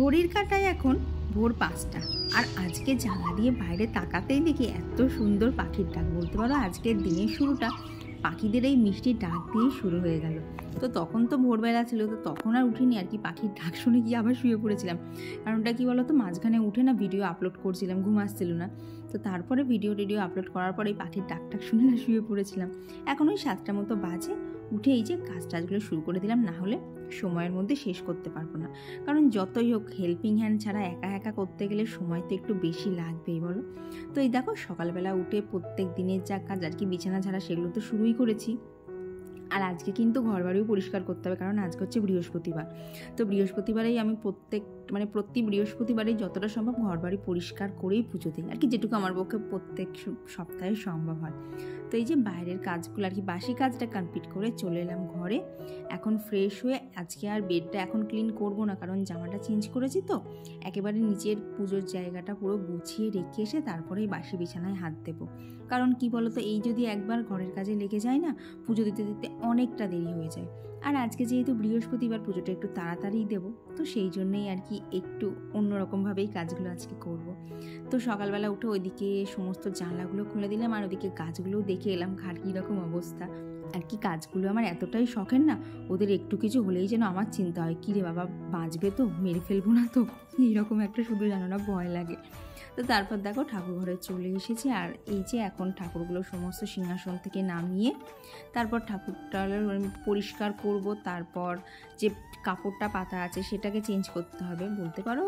ঘড়ির কাঁটায় এখন ভোর 5টা, আর আজকে জানলা দিয়ে বাইরে তাকাতেই দেখি এত সুন্দর পাখির ডাক। বলতে পারো আজকের দিনের শুরুটা পাখিদের এই মিষ্টি ডাক দিয়েই শুরু হয়ে গেল। তো তখন তো ভোরবেলা ছিল, তো তখন আর উঠিনি আর কি, পাখির ডাক শুনে গিয়ে আবার শুয়ে পড়েছিলাম। কারণটা কি বলো তো, মাঝখানে উঠে না ভিডিও আপলোড করছিলাম, ঘুম আসছিল না। তো তারপরে ভিডিও আপলোড করার পরে এই পাখির ডাক শুনে না শুয়ে পড়েছিলাম। এখন ওই 7টার মতো বাজে, উঠে এই যে কাজ টাজগুলো শুরু করে দিলাম, না হলে সময়ের মধ্যে শেষ করতে পারবো না। কারণ যতই হোক হেল্পিং হ্যান্ড ছাড়া একা একা করতে গেলে সময় তো একটু বেশি লাগবেই বলো। তো এই দেখো সকালবেলা উঠে প্রত্যেক দিনের যা কাজ আর কি, বিছানা ছাড়া সেগুলো তো শুরুই করেছি। আর আজকে কিন্তু ঘরবাড়িও পরিষ্কার করতে হবে, কারণ আজকে হচ্ছে বৃহস্পতিবার। তো বৃহস্পতিবারেই আমি প্রতি বৃহস্পতিবারেই যতটা সম্ভব ঘরবাড়ি পরিষ্কার করেই পুজো দিই আর কি, যেটুকু আমার পক্ষে প্রত্যেক সপ্তাহে সম্ভব হয়। তো এই যে বাইরের কাজগুলো আর কি, বাসি কাজটা কমপ্লিট করে চলে এলাম ঘরে। এখন ফ্রেশ হয়ে আজকে আর বেডটা এখন ক্লিন করব না, কারণ জামাটা চেঞ্জ করেছি, তো একেবারে নিচের পুজোর জায়গাটা পুরো গুছিয়ে রেখে এসে তারপরেই বাসি বিছানায় হাত দেবো। কারণ কি বলতো, এই যদি একবার ঘরের কাজে লেগে যায় না, পুজো দিতে দিতে অনেকটা দেরি হয়ে যায়। আর আজকে যেহেতু বৃহস্পতিবার, পুজোটা একটু তাড়াতাড়ি দেবো, তো সেই জন্যই আর কি একটু অন্যরকমভাবেই কাজগুলো আজকে করব। তো সকালবেলা উঠে ওইদিকে সমস্ত জানলাগুলো খুলে দিলাম, আর ওদিকে গাছগুলোও দেখে এলাম ঘাট কীরকম অবস্থা। আর কি কাজগুলো আমার এতটাই শখের না, ওদের একটু কিছু হলেই যেন আমার চিন্তা হয়, কী রে বাবা বাঁচবে তো, মেরে ফেলবো না তো, এইরকম একটা শুধু জানো না ভয় লাগে। তো তারপর দেখো ঠাকুর ঘরে চলে এসেছি, আর এই যে এখন ঠাকুরগুলো সমস্ত সিংহাসন থেকে নামিয়ে তারপর ঠাকুরটা পরিষ্কার করব। তারপর যে কাপড়টা পাতা আছে সেটাকে চেঞ্জ করতে হবে। বলতে পারো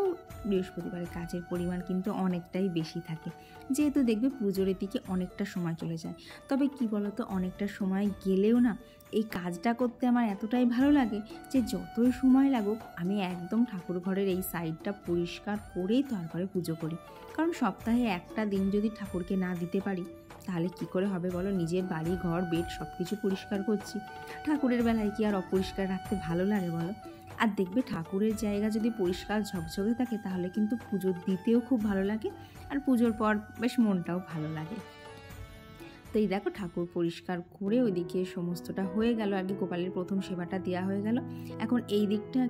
বৃহস্পতিবারের কাজের পরিমাণ কিন্তু অনেকটাই বেশি থাকে, যেহেতু দেখবে পুজোর দিকে অনেকটা সময় চলে যায়। তবে কি বলতো, অনেকটা সময় গেলেও না এই কাজটা করতে আমার এতটাই ভালো লাগে যে যতই সময় লাগুক আমি একদম ঠাকুর ঘরের এই সাইডটা পরিষ্কার করেই তারপরে পুজো করি। কারণ সপ্তাহে একটা দিন যদি ঠাকুরকে না দিতে পারি তাহলে কি করে হবে বলো। নিজের বাড়ি ঘর বেড সব কিছু পরিষ্কার করছি, ঠাকুরের বেলায় কি আর অপরিষ্কার রাখতে ভালো লাগে বলো। আর দেখবে ঠাকুরের জায়গা যদি পরিষ্কার ঝকঝকে থাকে তাহলে কিন্তু পুজো দিতেও খুব ভালো লাগে, আর পুজোর পর বেশ মনটাও ভালো লাগে। তো এই দেখো ঠাকুর পরিষ্কার করে ওইদিকে সমস্তটা হয়ে গেল আর কি, গোপালের প্রথম সেবাটা দেওয়া হয়ে গেল। এখন এই দিকটা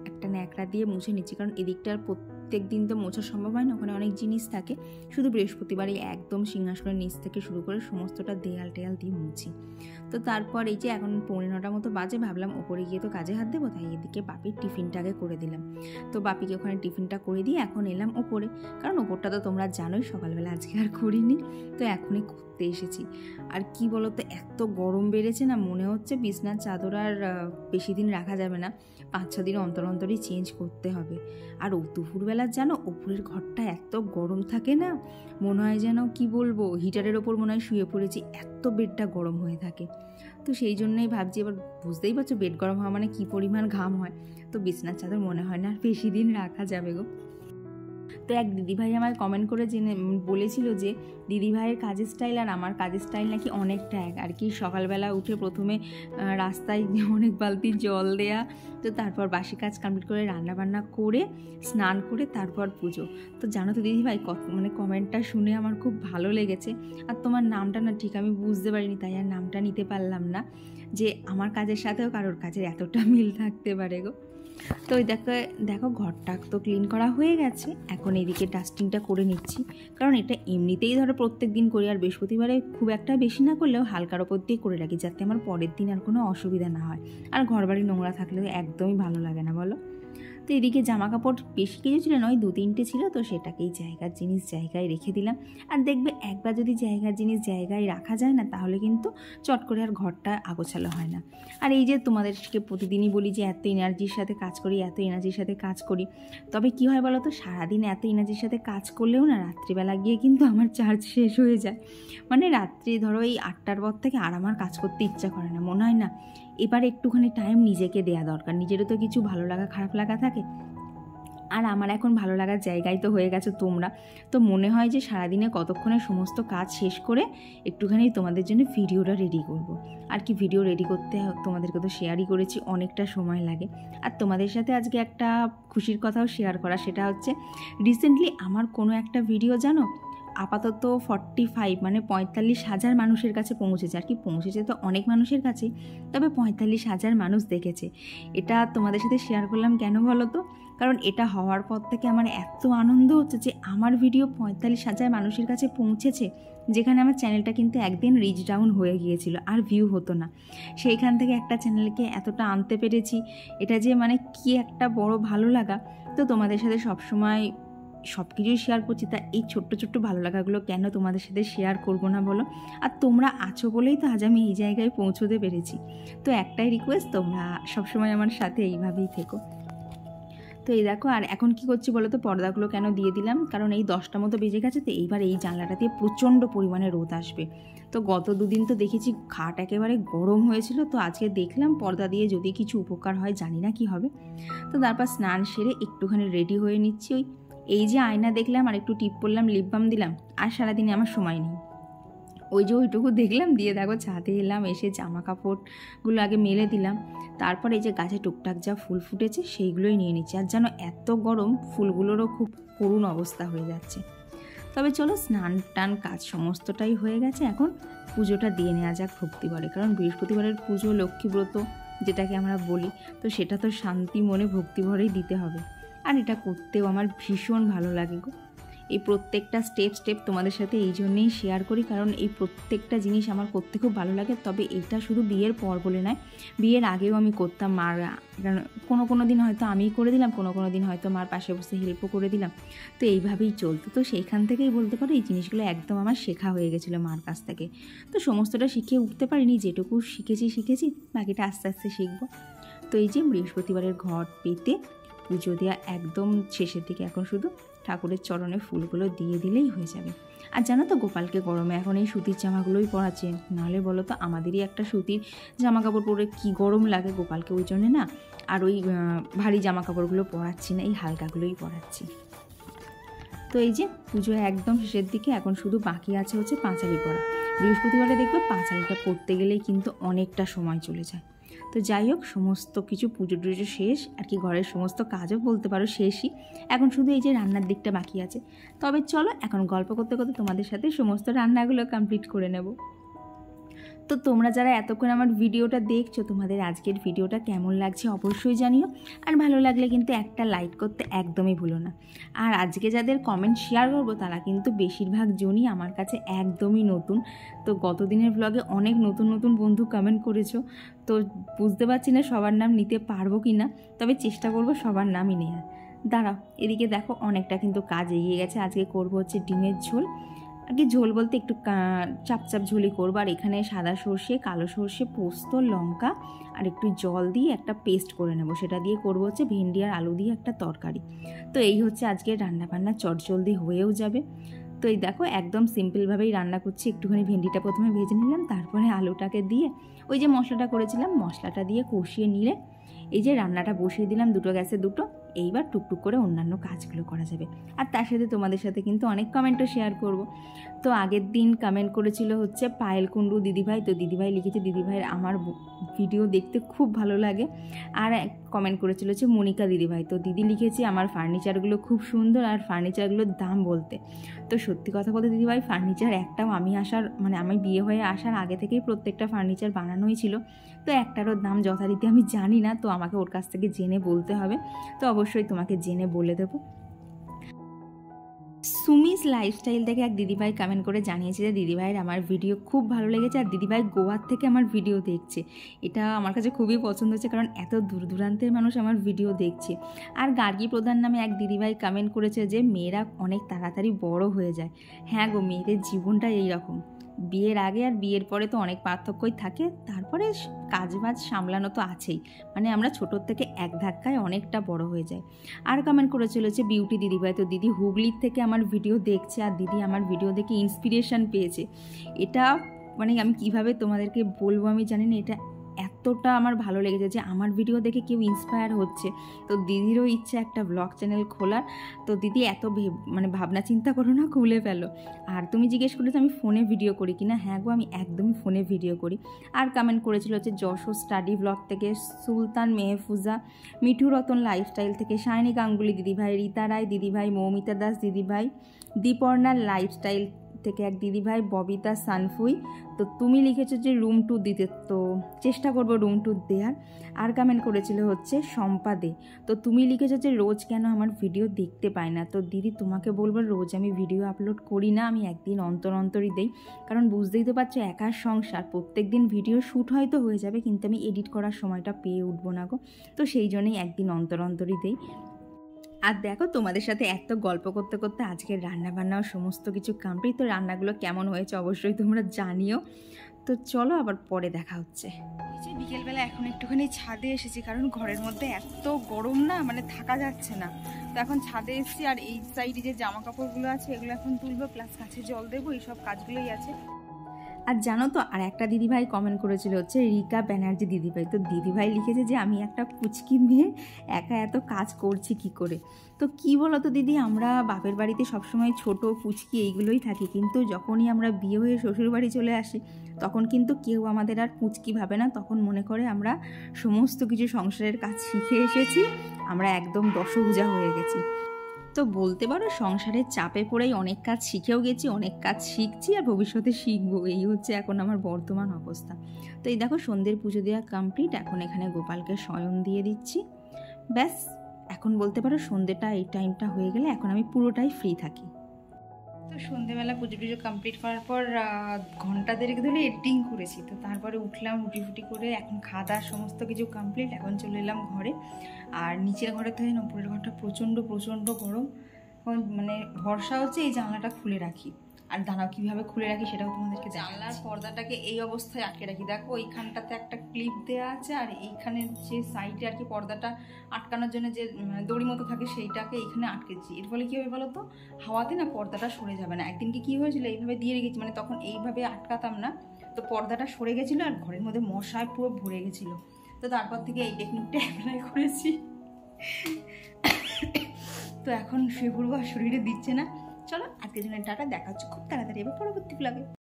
একটা ন্যাকড়া দিয়ে মুছে নিচ্ছি, কারণ এদিকটার প্রত্যেক দিন তো মোছা সম্ভব হয় না, ওখানে অনেক জিনিস থাকে। শুধু বৃহস্পতিবারে একদম সিংহাসনের নিচ থেকে শুরু করে সমস্তটা দেয়াল টেয়াল দিয়ে মুছি। তো তারপর এই যে এখন 9:45 মতো বাজে, ভাবলাম ওপরে গিয়ে তো কাজে হাত দেবো, তাই এদিকে বাপির টিফিনটাকে করে দিলাম। তো বাপিকে ওখানে টিফিনটা করে দিয়ে এখন এলাম ওপরে, কারণ ওপরটা তো তোমরা জানোই সকালবেলা আজকে আর করিনি, তো এখনই করতে এসেছি। আর কি বলতো, এত গরম বেড়েছে না, মনে হচ্ছে বিছনার চাদর আর বেশি দিন রাখা যাবে না, 5-6 দিন অন্তর অন্তরই চেঞ্জ করতে হবে। আর ও দুপুরবেলা জানো ওপরের ঘরটা এত গরম থাকে না, মনে হয় যেন কি বলবো হিটারের ওপর মনে হয় শুয়ে পড়েছি, এত বেডটা গরম হয়ে থাকে। তো সেই জন্যই ভাবছি, এবার বুঝতেই পারছো বেড গরম হওয়া মানে কী পরিমাণ ঘাম হয়। তো বিছনার চাদর মনে হয় না আর বেশি দিন রাখা যাবে গো। তো এক দিদিভাই আমায় কমেন্ট করে বলেছিল যে দিদিভাইয়ের কাজের স্টাইল আর আমার কাজের স্টাইল নাকি অনেকটা এক আর কি। সকালবেলা উঠে প্রথমে রাস্তায় অনেক বালতি জল দেয়া, তো তারপর বাসি কাজ কমপ্লিট করে রান্নাবান্না করে স্নান করে তারপর পুজো। তো জানো তো দিদিভাই কমেন্টটা শুনে আমার খুব ভালো লেগেছে। আর তোমার নামটা না ঠিক আমি বুঝতে পারিনি, তাই আর নামটা নিতে পারলাম না, যে আমার কাজের সাথেও কারোর কাজের এতটা মিল থাকতে পারে গো। তো ওই দেখো ঘরটা তো ক্লিন করা হয়ে গেছে, এখন এইদিকে ডাস্টিংটা করে নিচ্ছি। কারণ এটা এমনিতেই ধরো প্রত্যেক দিন করি, আর বৃহস্পতিবারে খুব একটা বেশি না করলেও হালকার ওপর দিয়ে করে রাখি, যাতে আমার পরের দিন আর কোনো অসুবিধা না হয়। আর ঘরবাড়ি নোংরা থাকলে একদমই ভালো লাগে না বলো। তো এদিকে জামা কাপড় বেশি কিছু ছিল নয়, 2-3টে ছিল, তো সেটাকেই জায়গার জিনিস জায়গায় রেখে দিলাম। আর দেখবে একবার যদি জায়গার জিনিস জায়গায় রাখা যায় না, তাহলে কিন্তু চট করে আর ঘরটা আগোছালো হয় না। আর এই যে তোমাদেরকে প্রতিদিনই বলি যে এত এনার্জির সাথে কাজ করি, এত এনার্জির সাথে কাজ করি, তবে কি হয় বলো তো, সারাদিন এত এনার্জির সাথে কাজ করলেও না রাত্রিবেলা গিয়ে কিন্তু আমার চার্জ শেষ হয়ে যায়। মানে রাত্রি ধরো এই 8টার পর থেকে আর আমার কাজ করতে ইচ্ছা করে না, মনে হয় না এবার একটুখানি টাইম নিজেকে দেয়া দরকার। নিজেরও তো কিছু ভালো লাগা খারাপ লাগা থাকে, আর আমার এখন ভালো লাগার জায়গায় তো হয়ে গেছো তোমরা। তো মনে হয় যে সারাদিনে কতক্ষণে সমস্ত কাজ শেষ করে একটুখানি তোমাদের জন্য ভিডিওটা রেডি করব। আর কি ভিডিও রেডি করতে তোমাদেরকে তো শেয়ারই করেছি, অনেকটা সময় লাগে। আর তোমাদের সাথে আজকে একটা খুশির কথাও শেয়ার করা, সেটা হচ্ছে রিসেন্টলি আমার কোনো একটা ভিডিও জানো আপাতত 45 মানে 45,000 মানুষের কাছে পৌঁছেছে। আর কি পৌঁছেছে তো অনেক মানুষের কাছে, তবে 45,000 মানুষ দেখেছে। এটা তোমাদের সাথে শেয়ার করলাম কেন বলো তো, কারণ এটা হওয়ার পর থেকে আমার এত আনন্দ হচ্ছে যে আমার ভিডিও 45,000 মানুষের কাছে পৌঁছেছে, যেখানে আমার চ্যানেলটা কিন্তু একদিন রিচ ডাউন হয়ে গিয়েছিল, আর ভিউ হতো না। সেইখান থেকে একটা চ্যানেলকে এতটা আনতে পেরেছি, এটা যে মানে কি একটা বড় ভালো লাগা। তো তোমাদের সাথে সবসময় সব কিছুই শেয়ার করছি, তা এই ছোট্ট ছোট্ট ভালো লাগাগুলো কেন তোমাদের সাথে শেয়ার করবো না বলো? আর তোমরা আছো বলেই তো আজ আমি এই জায়গায় পৌঁছতে পেরেছি। তো একটাই রিকোয়েস্ট, তোমরা সবসময় আমার সাথে এইভাবেই থেকো। তো এই দেখো, আর এখন কি করছি বলো তো, পর্দাগুলো কেন দিয়ে দিলাম, কারণ এই 10টা মতো বেজে গেছে, তো এইবার এই জানলাটা দিয়ে প্রচণ্ড পরিমাণে রোদ আসবে। তো গত দুদিন তো দেখেছি খাট একেবারে গরম হয়েছিল, তো আজকে দেখলাম পর্দা দিয়ে যদি কিছু উপকার হয়, জানি না কি হবে। তো তারপর স্নান সেরে একটুখানি রেডি হয়ে নিচ্ছি। এই যে আয়না দেখলাম, আর একটু টিপ করলাম, লিপ বাম দিলাম, আর সারাদিনে আমার সময় নেই। ওই যে ওইটুকু দেখলাম, দিয়ে দেখো ছাদে এলাম, এসে জামা কাপড়গুলো আগে মেলে দিলাম, তারপর এই যে গাছে টুকটাক যা ফুল ফুটেছে সেইগুলোই নিয়ে নিচ্ছি। আর যেন এত গরম, ফুলগুলোরও খুব করুণ অবস্থা হয়ে যাচ্ছে। তবে চলো, স্নান টান কাজ সমস্তটাই হয়ে গেছে, এখন পুজোটা দিয়ে নেওয়া যাক ভক্তিভরে। কারণ বৃহস্পতিবারের পুজো, লক্ষ্মীব্রত যেটাকে আমরা বলি, তো সেটা তো শান্তি মনে ভক্তিভরেই দিতে হবে। আর এটা করতেও আমার ভীষণ ভালো লাগে গো। এই প্রত্যেকটা স্টেপ তোমাদের সাথে এই জন্যেই শেয়ার করি, কারণ এই প্রত্যেকটা জিনিস আমার করতে খুব ভালো লাগে। তবে এটা শুধু বিয়ের পর বলে নয়, বিয়ের আগেও আমি করতাম। মার কোনো দিন হয়তো আমিই করে দিলাম, কোনো দিন হয়তো মার পাশে বসে হেল্পও করে দিলাম, তো এইভাবেই চলতো। তো সেইখান থেকেই বলতে পারো এই জিনিসগুলো একদম আমার শেখা হয়ে গেছিলো মার কাছ থেকে। তো সমস্তটা শিখে উঠতে পারিনি, যেটুকু শিখেছি, বাকিটা আস্তে আস্তে শিখবো। তো এই যে বৃহস্পতিবারের ঘট পেতে পুজো দেওয়া একদম শেষের দিকে, এখন শুধু ঠাকুরের চরণে ফুলগুলো দিয়ে দিলেই হয়ে যাবে। আর জানো তো, গোপালকে গরমে এখন এই সুতির জামাগুলোই পরাচ্ছে, নাহলে বলো তো আমাদেরই একটা সুতির জামা কাপড় পরে কি গরম লাগে গোপালকে, ওই জন্যে না আর ওই ভারী জামা কাপড়গুলো পরাচ্ছি না, এই হালকাগুলোই পরাচ্ছি। তো এই যে পুজো একদম শেষের দিকে, এখন শুধু বাকি আছে হচ্ছে পাঁচালি পরা। বৃহস্পতিবারে দেখবে পাঁচালিটা পরতে গেলেই কিন্তু অনেকটা সময় চলে যায়। তো যাই হোক, সমস্ত কিছু পুজো টুজো শেষ, আর কি ঘরের সমস্ত কাজও বলতে পারো শেষই, এখন শুধু এই যে রান্নার দিকটা বাকি আছে। তবে চলো এখন গল্প করতে করতে তোমাদের সাথে সমস্ত রান্নাগুলো কমপ্লিট করে নেব। তো তোমরা যারা এতক্ষণ আমার ভিডিওটা দেখছো, তোমাদের আজকের ভিডিওটা কেমন লাগছে অবশ্যই জানিও, আর ভালো লাগলে কিন্তু একটা লাইক করতে একদমই ভুলো না। আর আজকে যাদের কমেন্ট শেয়ার করবো, তারা কিন্তু বেশিরভাগ জনই আমার কাছে একদমই নতুন। তো গত দিনের ব্লগে অনেক নতুন নতুন বন্ধু কমেন্ট করেছো, তো বুঝতে পারছি না সবার নাম নিতে পারবো কি না, তবে চেষ্টা করবো সবার নামই নেওয়ার। দাঁড়াও, এদিকে দেখো অনেকটা কিন্তু কাজ এগিয়ে গেছে। আজকে করবো হচ্ছে ডিমের ঝোল, আর কি ঝোল বলতে একটু চাপচাপ ঝোলই করবো। আর এখানে সাদা সর্ষে, কালো সর্ষে, পোস্ত, লঙ্কা আর একটু জল দিয়ে একটা পেস্ট করে নেব, সেটা দিয়ে করবো হচ্ছে ভেন্ডি আর আলু দিয়ে একটা তরকারি। তো এই হচ্ছে আজকে রান্নাবান্না, চটজলদি হয়েও যাবে। তো এই দেখো একদম সিম্পলভাবেই রান্না করছি। একটুখানি ভেন্ডিটা প্রথমে ভেজে নিলাম, তারপরে আলুটাকে দিয়ে ওই যে মশলাটা করেছিলাম, মশলাটা দিয়ে কষিয়ে নিলে এই যে রান্নাটা বসিয়ে দিলাম, দুটো গ্যাসে দুটো। এইবার টুকটুক করে অন্যান্য কাজগুলো করা যাবে। আর তার সাথে তোমাদের সাথে কিন্তু অনেক কমেন্টও শেয়ার করব। তো আগের দিন কমেন্ট করেছিল হচ্ছে পায়েল কুণ্ডু দিদিভাই, তো দিদিভাই লিখেছে দিদিভাইয়ের আমার ভিডিও দেখতে খুব ভালো লাগে। আর কমেন্ট করেছিল হচ্ছে মনিকা দিদিভাই, তো দিদি লিখেছে আমার ফার্নিচারগুলো খুব সুন্দর, আর ফার্নিচারগুলোর দাম বলতে। তো সত্যি কথা বলতে দিদিভাই, ফার্নিচার একটাও আমি বিয়ে হয়ে আসার আগে থেকেই প্রত্যেকটা ফার্নিচার বানানোই ছিল, তো একটারও দাম যথারীতি আমি জানি না, তো আমাকে ওর কাছ থেকে জেনে বলতে হবে। তো অবশ্যই তোমাকে জেনে বলে দেবো। সুমিস লাইফস্টাইল থেকে এক দিদিভাই কমেন্ট করে জানিয়েছে যে দিদিভাইয়ের আমার ভিডিও খুব ভালো লেগেছে, আর দিদিভাই গোয়ার থেকে আমার ভিডিও দেখছে। এটা আমার কাছে খুবই পছন্দ হচ্ছে, কারণ এত দূর দূরান্তের মানুষ আমার ভিডিও দেখছে। আর গার্গী প্রধান নামে এক দিদিভাই কমেন্ট করেছে যে মেয়েরা অনেক তাড়াতাড়ি বড় হয়ে যায়। হ্যাঁ গো, মেয়েদের জীবনটা এইরকম, বিয়ের আগে আর বিয়ের পরে তো অনেক পার্থক্যই থাকে, তারপরে কাজবাজ সামলানো তো আছেই, মানে আমরা ছোটোর থেকে এক ধাক্কায় অনেকটা বড় হয়ে যায়। আর কমেন্ট করেছিল হচ্ছে বিউটি দিদিভাই, তো দিদি হুগলির থেকে আমার ভিডিও দেখছে, আর দিদি আমার ভিডিও দেখে ইন্সপিরেশন পেয়েছে। এটা মানে আমি কিভাবে তোমাদেরকে বলবো আমি জানি না, এটা এতটা আমার ভালো লেগেছে যে আমার ভিডিও দেখে কেউ ইন্সপায়ার হচ্ছে। তো দিদিরও ইচ্ছে একটা ব্লগ চ্যানেল খোলার। তো দিদি এত ভাবনা চিন্তা করো না, খুলে ফেলো। আর তুমি জিজ্ঞেস করেছো আমি ফোনে ভিডিও করি কিনা, হ্যাঁ গো, আমি একদমই ফোনে ভিডিও করি। আর কমেন্ট করেছিল হচ্ছে যশোর স্টাডি ব্লগ থেকে সুলতান মেহফুজা, মিঠু রতন লাইফস্টাইল থেকে শাইনি গাঙ্গুলি দিদিভাই, রীতা রায় দিদিভাই, মৌমিতা দাস দিদিভাই, দীপর্ণার লাইফস্টাইল থেকে এক দিদিভাই ববিতা সানফুই, তো তুমি লিখেছো যে রুম ট্যুর দিতে, তো চেষ্টা করবো রুম ট্যুর দেওয়ার। আর কমেন্ট করেছিল হচ্ছে শম্পা দে, তো তুমি লিখেছো যে রোজ কেন আমার ভিডিও দেখতে পাই না। তো দিদি তোমাকে বলবো, রোজ আমি ভিডিও আপলোড করি না, আমি একদিন অন্তর অন্তরই দেই, কারণ বুঝতেই তো পারছো একার সংসার, প্রত্যেক দিন ভিডিও শ্যুট হয়তো হয়ে যাবে কিন্তু আমি এডিট করার সময়টা পেয়ে উঠবো না গো, তো সেই জন্যই একদিন অন্তর অন্তরই দেই। আর দেখো তোমাদের সাথে এত গল্প করতে করতে আজকের রান্নাবান্নাও সমস্ত কিছু কমপ্লিট। তো রান্নাগুলো কেমন হয়েছে অবশ্যই তোমরা জানিও। তো চলো আবার পরে দেখা হচ্ছে। এই যে বিকেলবেলা এখন একটুখানি ছাদে এসেছি, কারণ ঘরের মধ্যে এত গরম না, মানে থাকা যাচ্ছে না। তো এখন ছাদে এসেছি, আর এই সাইডে যে জামা কাপড়গুলো আছে এগুলো এখন তুলবো, প্লাস গাছে জল দেবো, এইসব কাজগুলোই আছে। আর জানো তো, আর একটা দিদিভাই কমেন্ট করেছিল হচ্ছে রিকা ব্যানার্জি দিদিভাই, তো দিদিভাই লিখেছে যে আমি একটা পুচকি মেয়ে একা এত কাজ করছি কি করে। তো কি বলো তো দিদি, আমরা বাপের বাড়িতে সবসময় ছোট পুচকি এইগুলোই থাকি, কিন্তু যখনই আমরা বিয়ে হয়ে শ্বশুর বাড়ি চলে আসি তখন কিন্তু কেউ আমাদের আর পুচকি ভাবে না, তখন মনে করে আমরা সমস্ত কিছু সংসারের কাজ শিখে এসেছি, আমরা একদম দশভুজা হয়ে গেছি। তো বলতে পারো সংসারের চাপে পড়েই অনেক কাজ শিখেও গেছি, অনেক কাজ শিখছি, আর ভবিষ্যতে শিখবো, এই হচ্ছে এখন আমার বর্তমান অবস্থা। তো এই দেখো সন্ধ্যের পুজো দেওয়া কমপ্লিট, এখন এখানে গোপালকে শয়ন দিয়ে দিচ্ছি, ব্যাস। এখন বলতে পারো সন্ধ্যেটা এই টাইমটা হয়ে গেলে এখন আমি পুরোটাই ফ্রি থাকি। তো সন্ধ্যেবেলা পুজো টুজো কমপ্লিট করার পর ঘন্টা দেড়েক ধরে এডিটিং করেছি, তো তারপরে উঠলাম, রুটি ফুটি করে এখন খাওয়া দাওয়ার সমস্ত কিছু কমপ্লিট, এখন চলে এলাম ঘরে। আর নিচের ঘরে থেকে উপরের ঘরটা প্রচণ্ড প্রচণ্ড গরম, এখন মানে ভরসা হচ্ছে এই জানলাটা খুলে রাখি। আর দাঁড়াও কীভাবে খুলে রাখি সেটাও তোমাদেরকে, জানলার পর্দাটাকে এই অবস্থায় আটকে রাখি। দেখো এইখানটাতে একটা ক্লিপ দেওয়া আছে, আর এইখানের যে সাইডে আর কি পর্দাটা আটকানোর জন্য যে দড়ি মতো থাকে সেইটাকে এইখানে আটকেছি। এর ফলে কী হবে বলো তো, হাওয়াতে না পর্দাটা সরে যাবে না। একদিনকে কী হয়েছিল, এইভাবে দিয়ে রেখেছি, মানে তখন এইভাবে আটকাতাম না, তো পর্দাটা সরে গেছিলো আর ঘরের মধ্যে মশায় পুরো ভরে গেছিলো। তো তারপর থেকে এই টেকনিকটা অ্যাপ্লাই করেছি। তো এখন শুয়ে পড়বো, আর শরীরে দিচ্ছে না। চলো আজকের জন্য টাটা, দেখা হচ্ছে খুব তাড়াতাড়ি এবার পরবর্তী ব্লগে।